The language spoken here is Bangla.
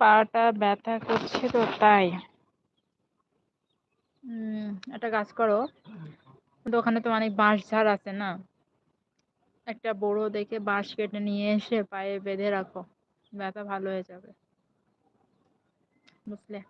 পাটা ব্যথা করছে তো তাই। একটা কাজ করো, কিন্তু ওখানে তো অনেক বাঁশ ঝাড় আছে না, একটা বড় দেখে বাঁশ কেটে নিয়ে এসে পায়ে বেঁধে রাখো, ব্যথা ভালো হয়ে যাবে, বুঝলে?